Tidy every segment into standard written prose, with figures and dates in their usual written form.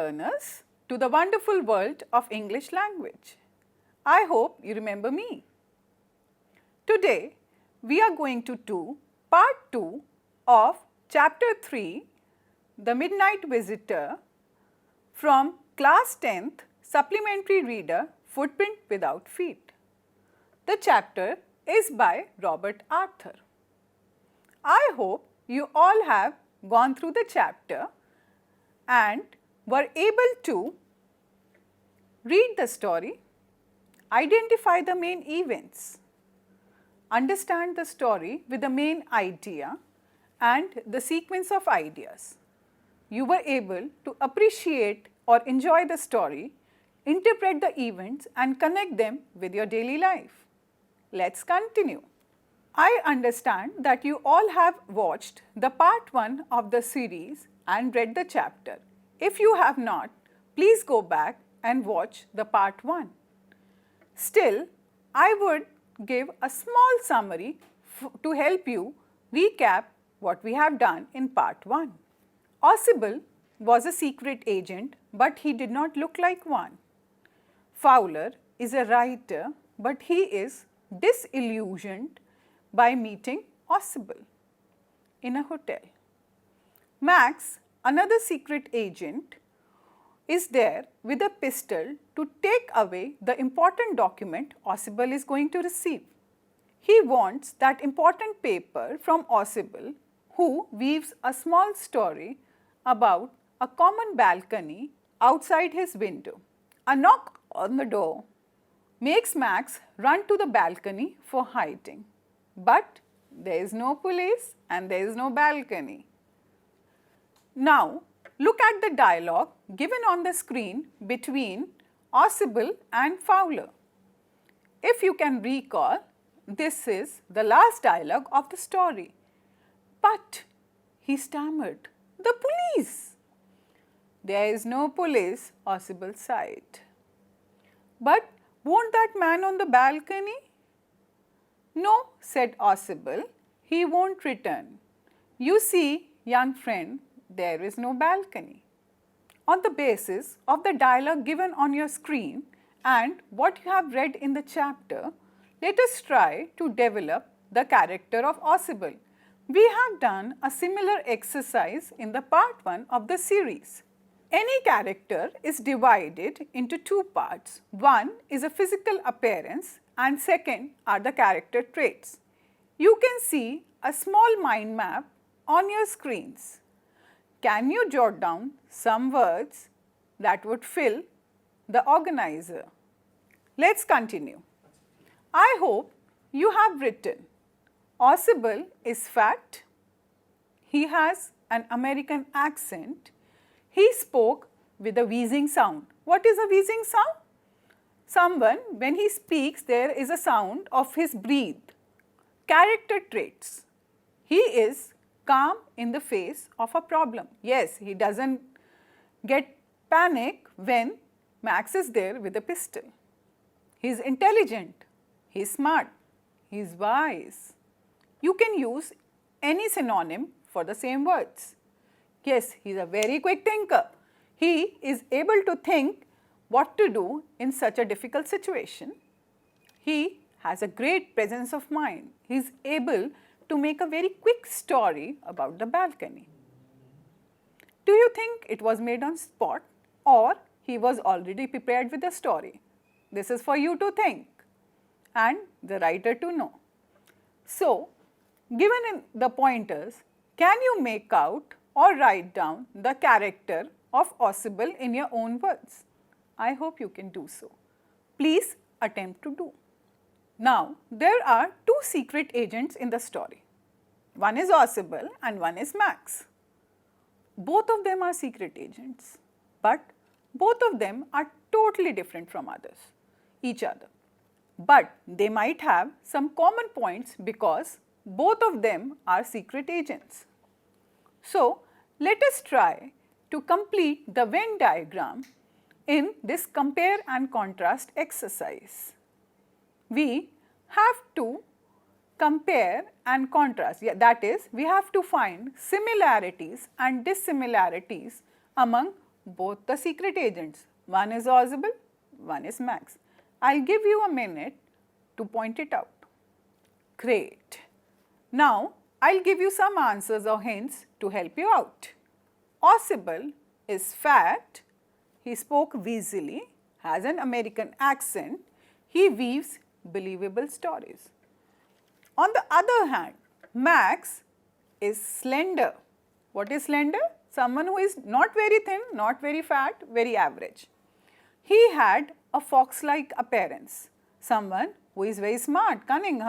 learners to the wonderful world of English language. I hope you remember me. Today, we are going to do part 2 of chapter 3, The Midnight Visitor, from class 10th supplementary reader Footprint Without Feet. The chapter is by Robert Arthur. I hope you all have gone through the chapter and were able to read the story, identify the main events, understand the story with the main idea and the sequence of ideas. You were able to appreciate or enjoy the story, interpret the events and connect them with your daily life. Let's continue. I understand that you all have watched the part 1 of the series and read the chapter. If you have not, please go back and watch the part 1. Still, I would give a small summary to help you recap what we have done in part 1. Ossible was a secret agent, but he did not look like one. Fowler is a writer, but he is disillusioned by meeting Ossible in a hotel. Max, another secret agent, is there with a pistol to take away the important document Ossible is going to receive. He wants that important paper from Ossible, who weaves a small story about a common balcony outside his window. A knock on the door makes Max run to the balcony for hiding. But there is no police and there is no balcony. Now, look at the dialogue given on the screen between Ossible and Fowler. If you can recall, this is the last dialogue of the story. But, he stammered, the police! There is no police, Ossible sighed. But won't that man on the balcony? No, said Ossible, he won't return. You see, young friend, there is no balcony. On the basis of the dialogue given on your screen and what you have read in the chapter, let us try to develop the character of Ossible. We have done a similar exercise in the part 1 of the series. Any character is divided into 2 parts. One is a physical appearance and second are the character traits. You can see a small mind map on your screens. Can you jot down some words that would fill the organizer? Let's continue. I hope you have written, Ossible is fat, he has an American accent, he spoke with a wheezing sound. What is a wheezing sound? Someone, when he speaks, there is a sound of his breath. Character traits. He is calm in the face of a problem. Yes, he doesn't get panic when Max is there with a pistol. He is intelligent, he is smart, he is wise. You can use any synonym for the same words. Yes, he is a very quick thinker. He is able to think what to do in such a difficult situation. He has a great presence of mind. He is able to make a very quick story about the balcony. Do you think it was made on spot or he was already prepared with the story? This is for you to think and the writer to know. So, given in the pointers, can you make out or write down the character of Ossible in your own words? I hope you can do so. Please attempt to do. Now, there are 2 secret agents in the story. One is Ossible and one is Max. Both of them are secret agents, but both of them are totally different from each other. But they might have some common points because both of them are secret agents. So, let us try to complete the Venn diagram in this compare and contrast exercise. We have to compare and contrast, that is, we have to find similarities and dissimilarities among both the secret agents. One is Ausable, one is Max. I'll give you a minute to point it out. Great. Now, I'll give you some answers or hints to help you out. Ausable is fat, he spoke wheezily, has an American accent, he weaves believable stories. On the other hand, Max is slender. What is slender? Someone who is not very thin, not very fat, very average. He had a fox-like appearance. Someone who is very smart, cunning,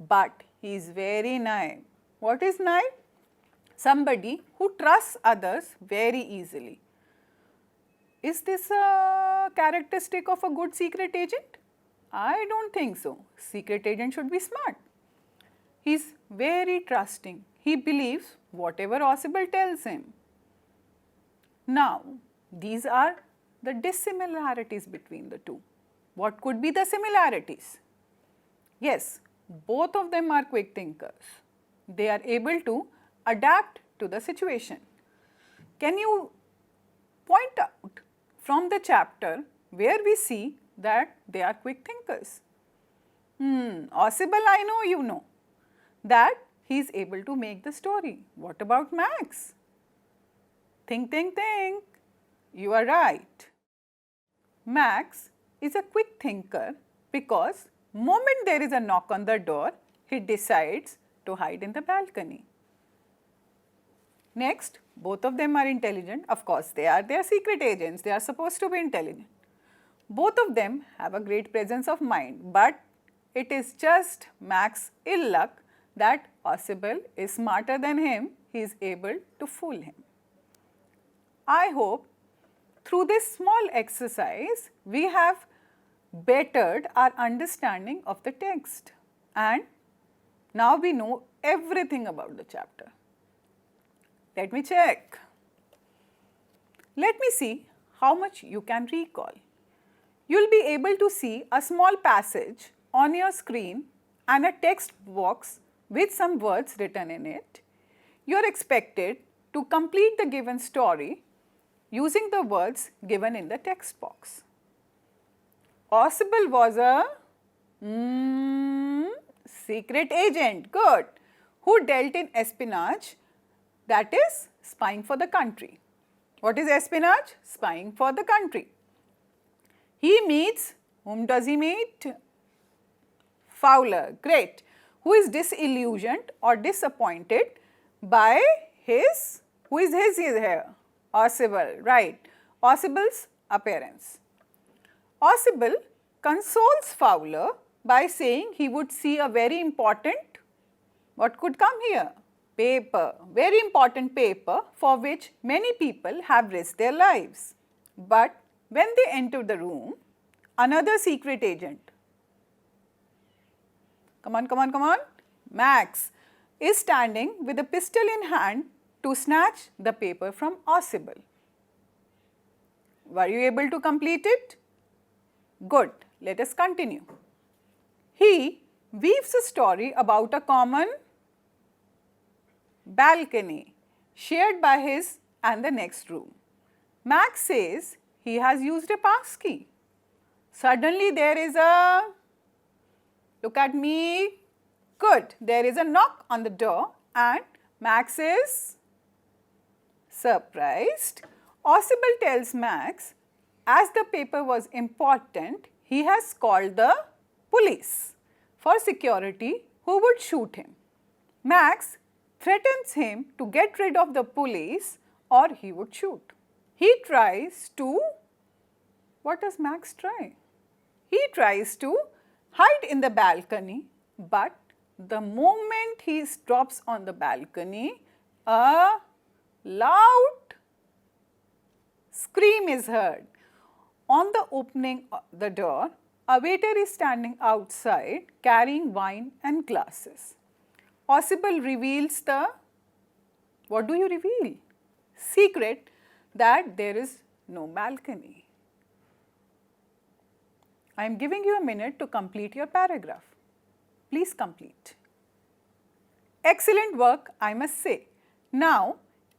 but he is very naive. What is naive? Somebody who trusts others very easily. Is this a characteristic of a good secret agent? I don't think so. Secret agent should be smart. He is very trusting. He believes whatever Ausable tells him. Now, these are the dissimilarities between the two. What could be the similarities? Yes, both of them are quick thinkers. They are able to adapt to the situation. Can you point out from the chapter where we see that they are quick thinkers? Ausable, I know you know that he is able to make the story. What about Max? Think, think, think. You are right. Max is a quick thinker because moment there is a knock on the door, he decides to hide in the balcony. Next, both of them are intelligent. Of course, they are secret agents. They are supposed to be intelligent. Both of them have a great presence of mind, but it is just Max's ill luck that Ausable is smarter than him. He is able to fool him. I hope through this small exercise, we have bettered our understanding of the text, and now we know everything about the chapter. Let me check. Let me see how much you can recall. You will be able to see a small passage on your screen and a text box with some words written in it. You are expected to complete the given story using the words given in the text box. Ausable was a secret agent, good, who dealt in espionage, that is spying for the country. What is espionage? Spying for the country. He meets, whom does he meet? Fowler, great, who is disillusioned or disappointed by his, who is his here? Ausable, right, Ausable's appearance. Ausable consoles Fowler by saying he would see a very important, what could come here? Paper, very important paper for which many people have risked their lives. But when they enter the room, another secret agent, come on, Max, is standing with a pistol in hand to snatch the paper from Ausable. Were you able to complete it? Good, let us continue. He weaves a story about a common balcony shared by his and the next room. Max says he has used a passkey. Suddenly there is a, look at me, good, there is a knock on the door and Max is surprised. Ausable tells Max, as the paper was important, he has called the police for security who would shoot him. Max threatens him to get rid of the police or he would shoot. He tries to, what does Max try? He tries to hide in the balcony, but the moment he drops on the balcony, a loud scream is heard. On the opening of the door, a waiter is standing outside carrying wine and glasses. Ausable reveals the, what do you reveal? Secret that there is no balcony. I am giving you a minute to complete your paragraph. Please complete. Excellent work, I must say. Now,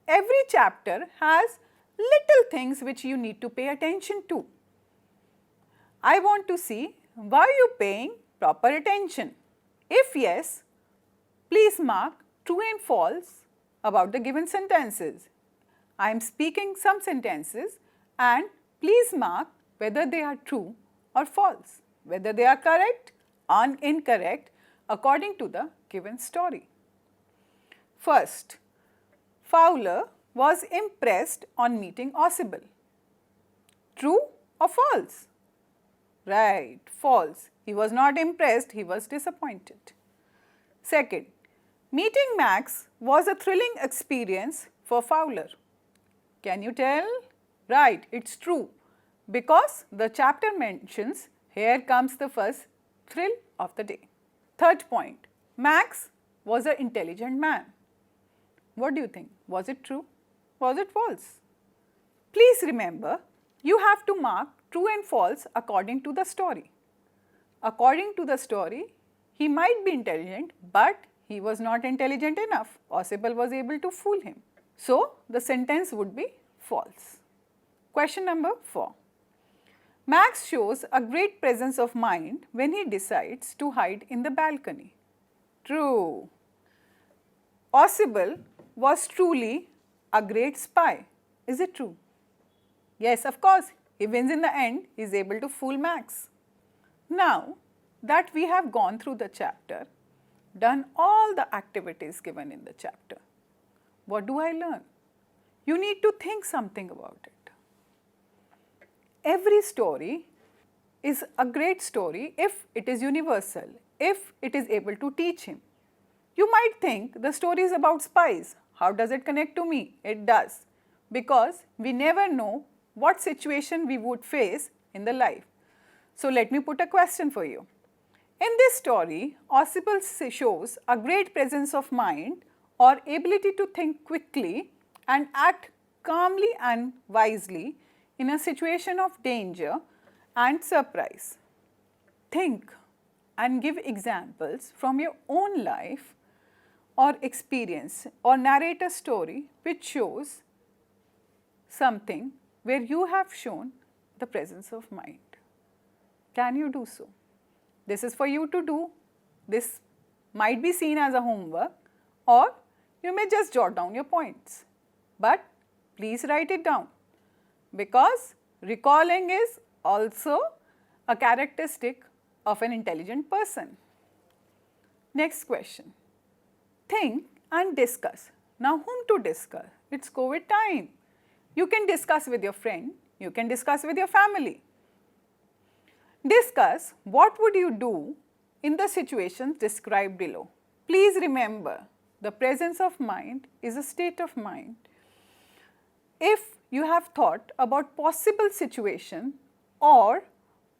every chapter has little things which you need to pay attention to. I want to see why you paying proper attention. If yes, please mark true and false about the given sentences. I am speaking some sentences and please mark whether they are true or false, whether they are correct or incorrect according to the given story. First, Fowler was impressed on meeting Ossible. True or false? Right, false. He was not impressed, he was disappointed. Second, meeting Max was a thrilling experience for Fowler. Can you tell? Right, it's true. Because the chapter mentions, here comes the first thrill of the day. Third point, Max was an intelligent man. What do you think? Was it true? Was it false? Please remember, you have to mark true and false according to the story. According to the story, he might be intelligent, but he was not intelligent enough. Ossible was able to fool him. So, the sentence would be false. Question number 4. Max shows a great presence of mind when he decides to hide in the balcony. True. Ossible was truly a great spy. Is it true? Yes, of course. He wins in the end. He is able to fool Max. Now that we have gone through the chapter, done all the activities given in the chapter, what do I learn? You need to think something about it. Every story is a great story if it is universal, if it is able to teach him. You might think the story is about spies. How does it connect to me? It does, because we never know what situation we would face in the life. So let me put a question for you. In this story, Ossible shows a great presence of mind or ability to think quickly and act calmly and wisely in a situation of danger and surprise. Think and give examples from your own life or experience or narrate a story which shows something where you have shown the presence of mind. Can you do so? This is for you to do. This might be seen as a homework, or you may just jot down your points. But please write it down, because recalling is also a characteristic of an intelligent person. Next question. Think and discuss. Now whom to discuss? It's COVID time. You can discuss with your friend, you can discuss with your family. Discuss what would you do in the situations described below. Please remember, the presence of mind is a state of mind. If you have thought about possible situation or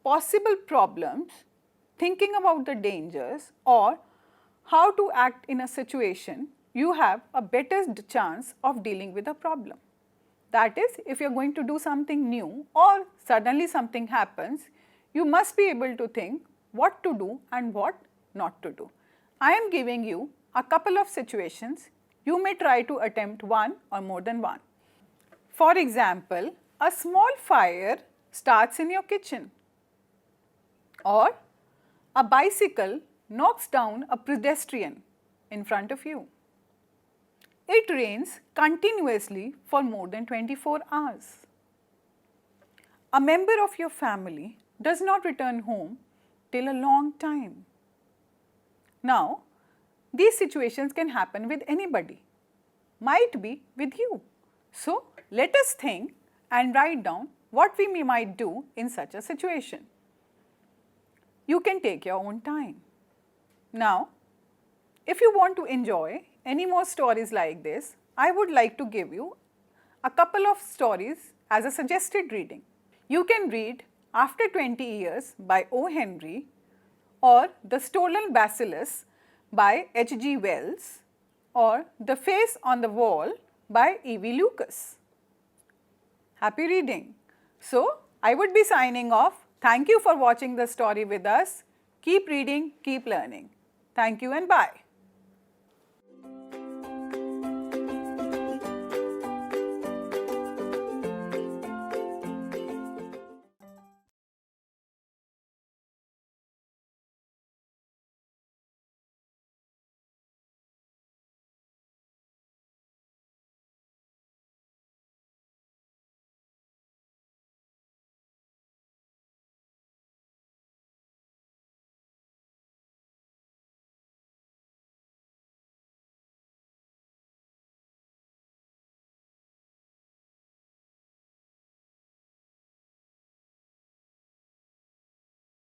possible problems, thinking about the dangers or how to act in a situation, you have a better chance of dealing with a problem. That is, if you are going to do something new or suddenly something happens, you must be able to think what to do and what not to do. I am giving you a couple of situations. You may try to attempt one or more than one. For example, a small fire starts in your kitchen, or a bicycle knocks down a pedestrian in front of you. It rains continuously for more than 24 hours. A member of your family does not return home till a long time. Now, these situations can happen with anybody, might be with you. So, let us think and write down what we might do in such a situation. You can take your own time. Now, if you want to enjoy any more stories like this, I would like to give you a couple of stories as a suggested reading. You can read After 20 Years by O. Henry, or The Stolen Bacillus by H.G. Wells, or The Face on the Wall by E.V. Lucas. Happy reading. So, I would be signing off. Thank you for watching the story with us. Keep reading, keep learning. Thank you and bye.